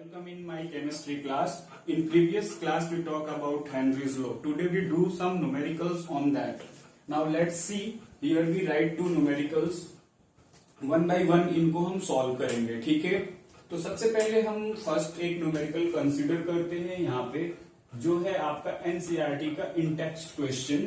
Welcome in my chemistry class. In previous class we talk about Henry's law. Today we do some numericals on that. Now let's see. Here we write two numericals. One by one इनको हम solve करेंगे, ठीक है? तो सबसे पहले हम first एक न्यूमेरिकल कंसीडर करते हैं यहाँ पे, जो है आपका एनसीईआरटी का in text question.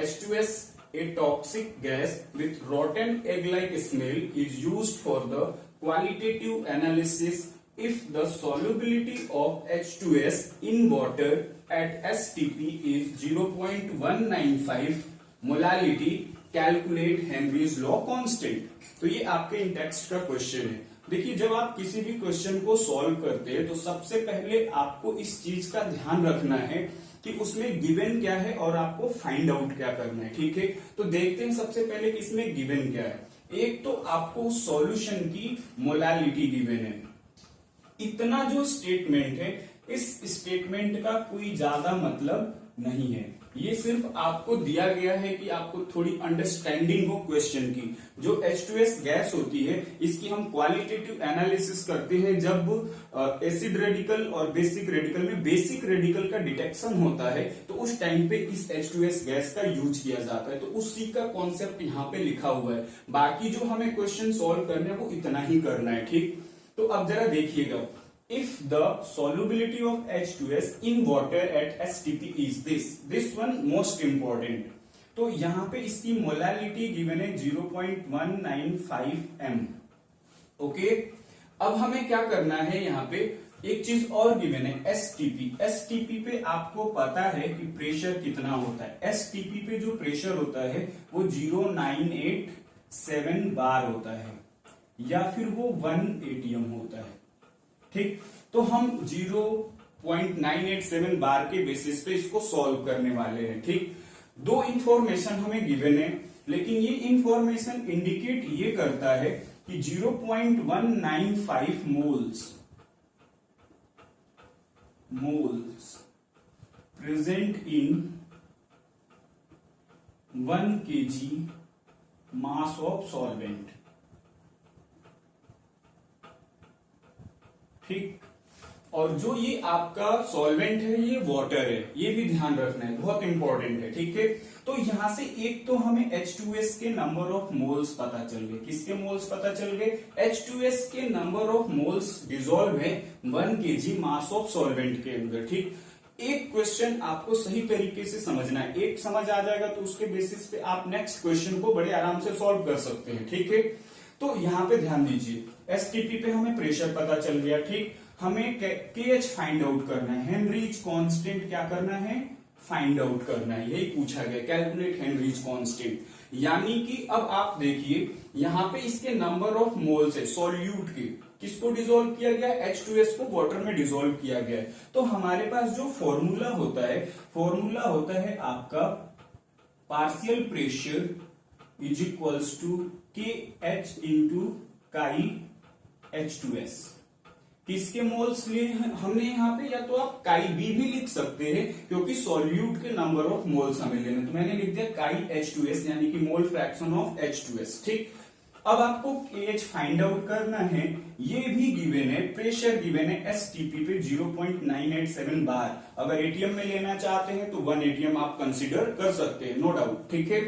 H2S, a toxic gas with rotten egg-like smell, is used for the qualitative analysis if the solubility of H2S in water at STP is 0.195 molality. Calculate Henry's law constant. तो ये आपके इन text का question है. देखिए, जब आप किसी भी क्वेश्चन को सॉल्व करते हैं तो सबसे पहले आपको इस चीज का ध्यान रखना है कि उसमें गिवन क्या है और आपको फाइंड आउट क्या करना है, ठीक है? तो देखते हैं सबसे पहले कि इसमें गिवन क्या है. एक तो आपको सॉल्यूशन की मोलालिटी गिवन है. इतना जो स्टेटमेंट है, इस स्टेटमेंट का कोई ज्यादा मतलब नहीं है. ये सिर्फ आपको दिया गया है कि आपको थोड़ी अंडरस्टैंडिंग हो क्वेश्चन की. जो H2S गैस होती है, इसकी हम क्वालिटेटिव एनालिसिस करते हैं जब एसिड रेडिकल और बेसिक रेडिकल में बेसिक रेडिकल का डिटेक्शन होता है, तो उस टाइम पे इस H2S गैस का यूज किया जाता है. तो उसी का कॉन्सेप्ट यहाँ पे लिखा हुआ है. बाकी जो हमें क्वेश्चन सॉल्व करने हैं वो इतना ही करना है, ठीक? तो अब जरा देखिएगा. If the solubility of H2S in water at STP is this one most important. तो यहां पे इसकी मोलालिटी गिवन है 0.195 m. ओके, अब हमें क्या करना है, यहाँ पे एक चीज और गिवन है, STP. STP पे आपको पता है कि प्रेशर कितना होता है. STP पे जो प्रेशर होता है वो 0987 बार होता है या फिर वो 1 atm होता है, ठीक? तो हम 0.987 बार के बेसिस पे इसको सॉल्व करने वाले हैं, ठीक? दो इंफॉर्मेशन हमें गिवन है, लेकिन ये इंफॉर्मेशन इंडिकेट ये करता है कि 0.195 moles present in 1 kg mass of solvent, ठीक? और जो ये आपका सॉल्वेंट है ये वाटर है, ये भी ध्यान रखना है, बहुत इंपॉर्टेंट है, ठीक है? तो यहां से एक तो हमें H2S के नंबर ऑफ मोल्स पता चल गए. किसके मोल्स पता चल गए? H2S के नंबर ऑफ मोल्स डिसॉल्व है 1 kg मास ऑफ सॉल्वेंट के अंदर, ठीक? एक क्वेश्चन आपको सही तरीके से समझना है. एक समझ आ जाएगा तो उसके बेसिस पे आप नेक्स्ट क्वेश्चन को बड़े आराम से सॉल्व कर सकते हैं, ठीक है? तो यहां पे ध्यान दीजिए, STP पे हमें प्रेशर पता चल गया, ठीक? हमें KH फाइंड आउट करना है. हेनरीज कांस्टेंट क्या करना है? फाइंड आउट करना है. यही पूछा गया, कैलकुलेट हेनरीज कांस्टेंट. यानी कि अब आप देखिए, यहां पे इसके नंबर ऑफ मोल्स है सॉल्यूट के. किसको डिसॉल्व किया गया? H2S को वाटर में डिसॉल्व किया गया है. तो हमारे पास जो फॉर्मूला होता है आपका partial pressure is equals to KH into chi H2S. किसके मोल्स लिए हमने यहाँ पे, या तो आप काई बी भी लिख सकते हैं क्योंकि सॉल्यूट के नंबर ऑफ मोल्स हमें लेने, तो मैंने लिख दिया काई H2S यानी कि मोल फ्रैक्शन ऑफ H2S, ठीक? अब आपको KH फाइंड आउट करना है. ये भी गिवन है, प्रेशर गिवन है STP पे 0.987 बार. अगर एटीएम में लेना चाहते हैं तो 1 atm आप कंसिडर कर सकते हैं, नो डाउट, ठीक है?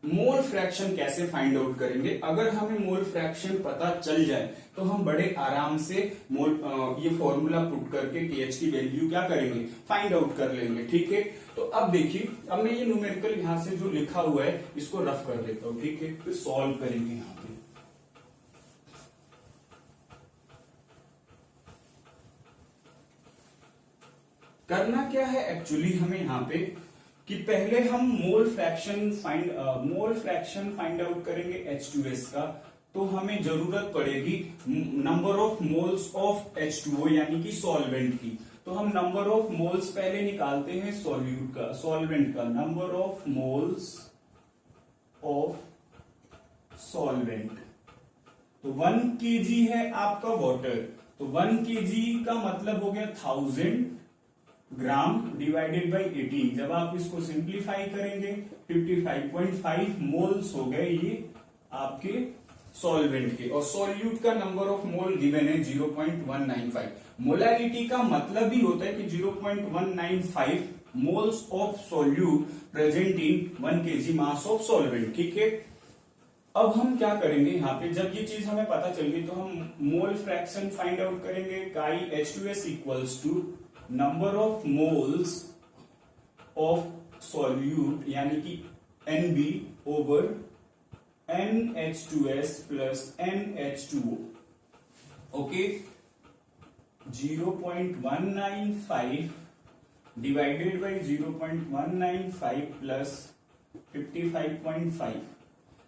मोल फ्रैक्शन कैसे फाइंड आउट करेंगे? अगर हमें मोल फ्रैक्शन पता चल जाए तो हम बड़े आराम से ये फॉर्मूला पुट करके KH की वैल्यू क्या करेंगे? फाइंड आउट कर लेंगे, ठीक है? तो अब देखिए, अब मैं ये न्यूमेरिकल यहां से जो लिखा हुआ है इसको रफ कर देता हूं, ठीक है? फिर सॉल्व करेंगे. यहां पे करना क्या है एक्चुअली हमें यहां पे, कि पहले हम मोल फ्रैक्शन फाइंड आउट करेंगे H2S का. तो हमें जरूरत पड़ेगी number of moles of H2O यानी कि सॉल्वेंट की. तो हम नंबर ऑफ मोल्स पहले निकालते हैं सॉल्वेंट का. Number of moles of solvent, तो 1 kg है आपका वाटर, तो 1 kg का मतलब हो गया 1000 ग्राम डिवाइडेड बाई 18. जब आप इसको सिंप्लीफाई करेंगे 55.5 मोल्स हो गए ये आपके सॉल्वेंट के, और सॉल्यूट का नंबर ऑफ मोल गिवन है 0.195। मोलालिटी का मतलब ही होता है कि 0.195 moles of solute present in 1 kg mass of solvent. ठीक है, अब हम क्या करेंगे यहाँ पे, जब ये चीज हमें पता चल गई तो हम मोल फ्रैक्शन फाइंड आउट करेंगे। काई H2S equals to number of moles of solute यानी कि NB over NH2S plus NH2O। Okay, 0.195 divided by 0.195 plus 55.5।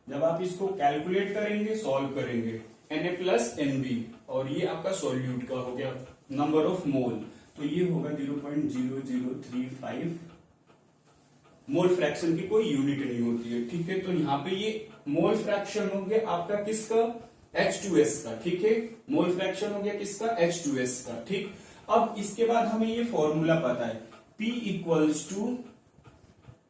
जब आप इसको कैलकुलेट करेंगे, सॉल्व करेंगे, Na प्लस NB, और ये आपका सॉल्यूट का हो गया नंबर ऑफ मोल, तो ये होगा 0.0035। मोल फ्रैक्शन की कोई यूनिट नहीं होती है। ठीक है, तो यहाँ पे ये मोल फ्रैक्शन हो गया आपका किसका, H2S का। ठीक है, मोल फ्रैक्शन हो गया किसका, H2S का। ठीक, अब इसके बाद हमें ये फॉर्मूला पता है, P equals to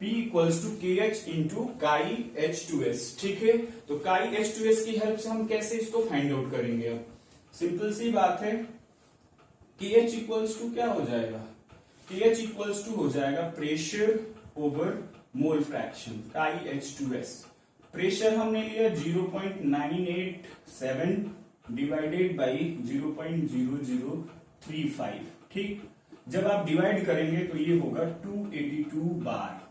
KH into chi H2S। ठीक है, तो काई H2S की हेल्प से हम कैसे इसको फाइंड आउट करेंगे। अब सिंपल सी बात है, KH इक्वल्स टू क्या हो जाएगा, KH इक्वल्स टू हो जाएगा प्रेशर ओवर मोल फ्रैक्शन, काई H2S। प्रेशर हमने लिया 0.987 डिवाइडेड बाई 0.0035। ठीक, जब आप डिवाइड करेंगे तो ये होगा 282 बार।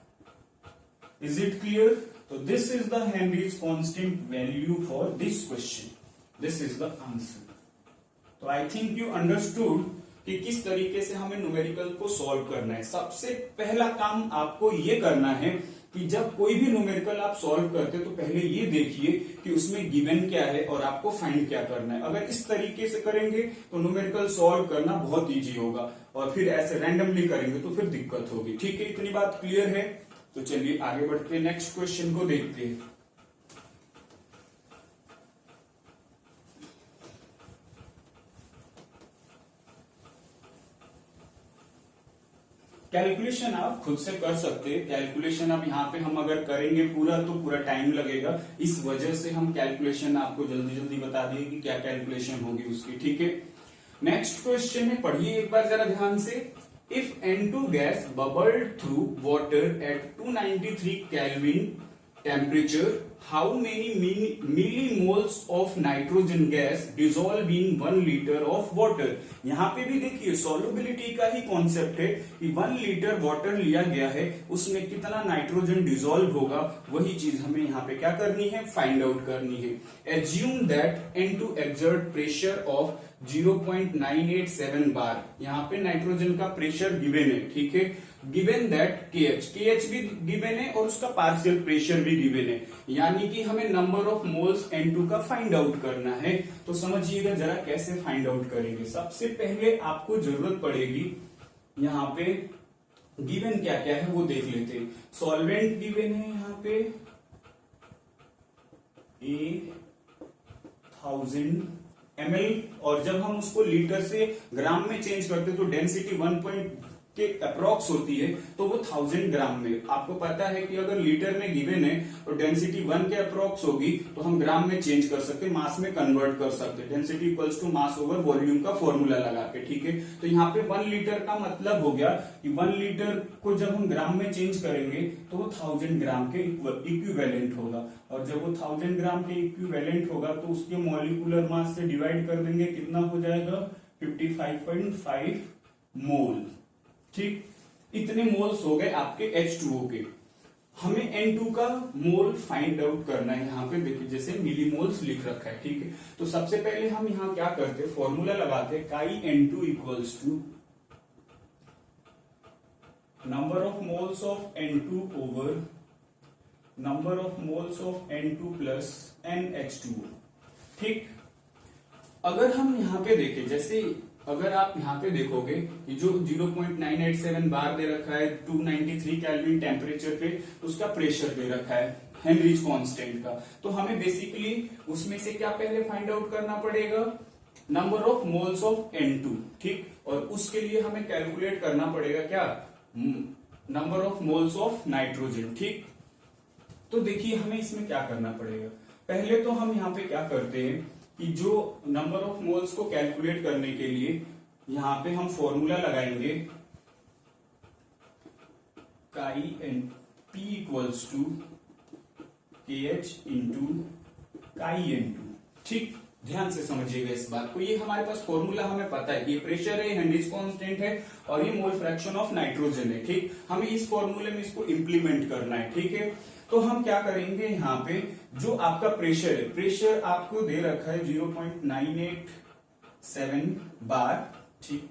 Is it clear? So this is the Henry's constant value for this question. This is the answer. तो I think you understood कि किस तरीके से हमें न्यूमेरिकल को सॉल्व करना है। सबसे पहला काम आपको ये करना है कि जब कोई भी न्यूमेरिकल आप सॉल्व करते तो पहले ये देखिए कि उसमें गिवन क्या है और आपको फाइंड क्या करना है। अगर इस तरीके से करेंगे तो न्यूमेरिकल सॉल्व करना बहुत इजी होगा, और फिर ऐसे रैंडमली करेंगे तो फिर दिक्कत होगी। ठीक है, इतनी बात क्लियर है? तो चलिए आगे बढ़ते हैं, नेक्स्ट क्वेश्चन को देखते हैं। कैलकुलेशन आप खुद से कर सकते हैं। कैलकुलेशन अब यहाँ पे हम अगर करेंगे पूरा तो पूरा टाइम लगेगा, इस वजह से हम कैलकुलेशन आपको जल्दी जल्दी बता दिए कि क्या कैलकुलेशन होगी उसकी। ठीक है, नेक्स्ट क्वेश्चन में पढ़िए एक बार जरा ध्यान से। If N2 gas bubbled through water at 293 Kelvin temperature, how many millimoles of nitrogen gas dissolve in 1 liter of water? यहाँ पे भी देखिए सॉल्युबिलिटी का ही कॉन्सेप्ट है कि 1 लीटर वाटर लिया गया है, उसमें कितना नाइट्रोजन डिसॉल्व होगा, वही चीज हमें यहाँ पे क्या करनी है, फाइंड आउट करनी है। Assume that N2 exert pressure of 0.987 बार। यहाँ पे नाइट्रोजन का प्रेशर गिवन है। ठीक है, गिवन दैट KH भी गिवन है और उसका पार्शियल प्रेशर भी गिवन है, यानी कि हमें नंबर ऑफ मोल्स N2 का फाइंड आउट करना है। तो समझिएगा जरा कैसे फाइंड आउट करेंगे। सबसे पहले आपको जरूरत पड़ेगी, यहाँ पे गिवन क्या क्या है वो देख लेते हैं। सॉल्वेंट गिवन है यहाँ पे 1000 ml, और जब हम उसको लीटर से ग्राम में चेंज करते तो डेंसिटी 1 के अप्रोक्स होती है, तो वो 1000 ग्राम में। आपको पता है कि अगर लीटर में गिवन है तो डेंसिटी 1 के अप्रोक्स होगी, तो हम ग्राम में चेंज कर सकते, मास में कन्वर्ट कर सकते। Density equals to mass over volume का फॉर्मूला लगा के। ठीक है, तो यहाँ पे 1 लीटर का मतलब हो गया कि 1 लीटर को जब हम ग्राम में चेंज करेंगे तो वो 1000 ग्राम के इक्विवेलेंट होगा, और जब वो 1000 ग्राम के इक्विवेलेंट होगा तो उसके मॉलिक्यूलर मास से डिवाइड कर देंगे, कितना हो जाएगा 55.5 मोल। ठीक, इतने मोल्स हो गए आपके H2O के। हमें N2 का मोल फाइंड आउट करना है। यहाँ पे देखिए जैसे मिलीमोल्स लिख रखा है। ठीक है, तो सबसे पहले हम यहाँ क्या करते हैं, फॉर्मूला लगाते हैं, chi N2 equals to number of moles of N2 over number of moles of N2 plus NH2O। ठीक, अगर हम यहाँ पे देखें, जैसे अगर आप यहाँ पे देखोगे कि जो 0.987 बार दे रखा है 293 केल्विन टेम्परेचर पे, उसका प्रेशर दे रखा है हेनरीज कांस्टेंट का, तो हमें बेसिकली उसमें से क्या पहले फाइंड आउट करना पड़ेगा, number of moles of N2। ठीक, और उसके लिए हमें कैलकुलेट करना पड़ेगा क्या, number of moles of nitrogen. ठीक, तो देखिए हमें इसमें क्या करना पड़ेगा, पहले तो हम यहाँ पे क्या करते हैं कि जो नंबर ऑफ मोल्स को कैलकुलेट करने के लिए यहाँ पे हम फॉर्मूला लगाएंगे काई एन पी इक्वल्स टू के एच इंटू काई एन टू। ठीक, ध्यान से समझिएगा इस बात को। ये हमारे पास फॉर्मूला हमें पता है कि ये प्रेशर है, हेनरीज कांस्टेंट है और ये मोल फ्रैक्शन ऑफ नाइट्रोजन है। ठीक, हमें इस फॉर्मूले में इसको इंप्लीमेंट करना है। ठीक है, तो हम क्या करेंगे, यहाँ पे जो आपका प्रेशर है, प्रेशर आपको दे रखा है 0.987 बार। ठीक,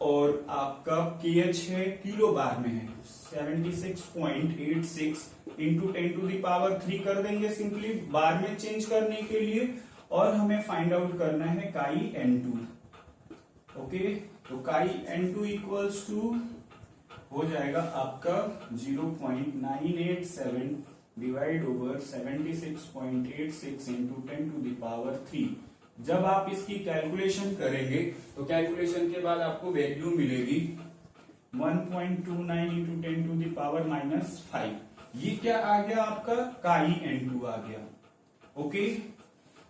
और आपका KH है किलो बार में है 76.86 इंटू 10⁻³ कर देंगे सिंपली बार में चेंज करने के लिए। और हमें फाइंड आउट करना है काई N2। ओके, तो काई N2 इक्वल्स टू हो जाएगा आपका 0.987 डिवाइड ओवर 76.86 इंटू 10⁻³। जब आप इसकी कैलकुलेशन करेंगे तो कैलकुलेशन के बाद आपको वैल्यू मिलेगी 1.29 इंटू 10⁻⁻5। ये क्या आ गया आपका काई N2 आ गया। ओके,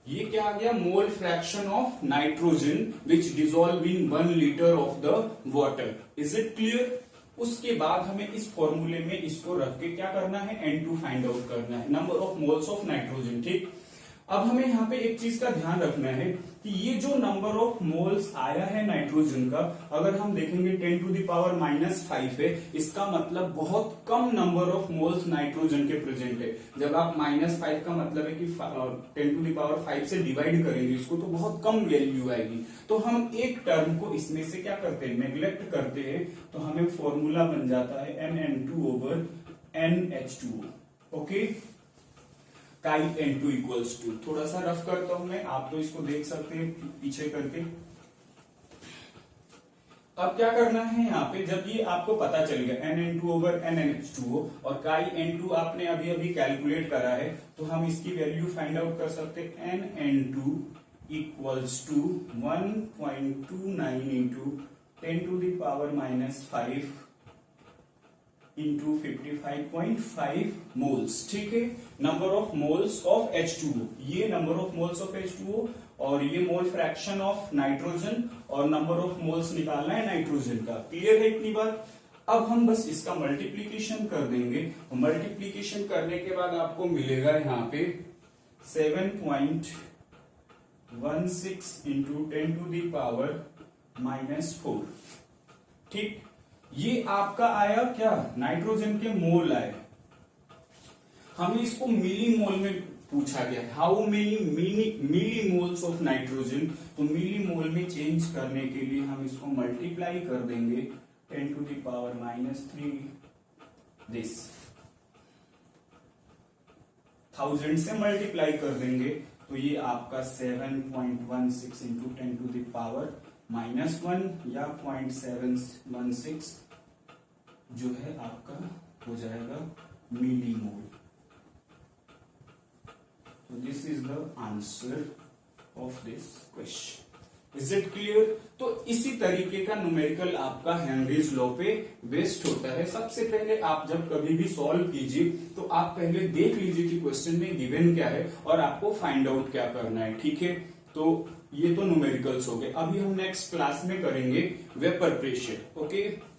ये क्या आ गया, mole fraction of nitrogen which dissolve in 1 litre of the water. Is it clear? उसके बाद हमें इस फॉर्मूले में इसको रख के क्या करना है, N2 फाइंड आउट करना है, number of moles of nitrogen. ठीक, अब हमें यहाँ पे एक चीज का ध्यान रखना है कि ये जो नंबर ऑफ मोल्स आया है नाइट्रोजन का, अगर हम देखेंगे 10⁻⁵ है, इसका मतलब बहुत कम नंबर ऑफ मोल्स नाइट्रोजन के प्रेजेंट है। जब आप -5 का मतलब है कि 10⁵ से डिवाइड करेंगे इसको तो बहुत कम वैल्यू आएगी। तो हम एक टर्म को इसमें से क्या करते हैं, नेग्लेक्ट करते हैं, तो हमें फॉर्मूला बन जाता है NN2/NH2O। ओके, काई N2 इक्वल्स टू, थोड़ा सा रफ करता हूं मैं, आप तो इसको देख सकते हैं पीछे करके। अब क्या करना है यहाँ पे, जब ये आपको पता चल गया NN2/NH2O और काई N2 आपने अभी अभी कैलकुलेट करा है, तो हम इसकी वैल्यू फाइंड आउट कर सकते हैं। NN2 equals to 1.29 into 10⁻⁵ into 55.5 moles. ठीक है, number of moles of H2O, ये number of moles of H2O और ये मोल फ्रैक्शन ऑफ नाइट्रोजन और नंबर ऑफ मोल्स निकालना है नाइट्रोजन का। क्लियर है इतनी बात? अब हम बस इसका मल्टीप्लीकेशन कर देंगे। मल्टीप्लीकेशन करने के बाद आपको मिलेगा यहाँ पे 7.16 इंटू 10⁻⁻4। ठीक, ये आपका आया क्या, नाइट्रोजन के मोल आए। हमें इसको मिली मोल में पूछा गया, how many millimoles of nitrogen. तो मिली मोल में चेंज करने के लिए हम इसको मल्टीप्लाई कर देंगे 10⁻³ दिस 1000 से मल्टीप्लाई कर देंगे, तो ये आपका 7.16 इंटू 10⁻⁻1 या 0.716 जो है आपका हो जाएगा मिली मोल। तो this is the answer of this question. Is it clear? तो इसी तरीके का न्यूमेरिकल आपका हेनरीज लॉ पे बेस्ड होता है। सबसे पहले आप जब कभी भी सॉल्व कीजिए तो आप पहले देख लीजिए कि क्वेश्चन में गिवन क्या है और आपको फाइंड आउट क्या करना है। ठीक है, तो ये तो न्यूमेरिकल्स हो गए। अभी हम नेक्स्ट क्लास में करेंगे वेपर प्रेशर। ओके।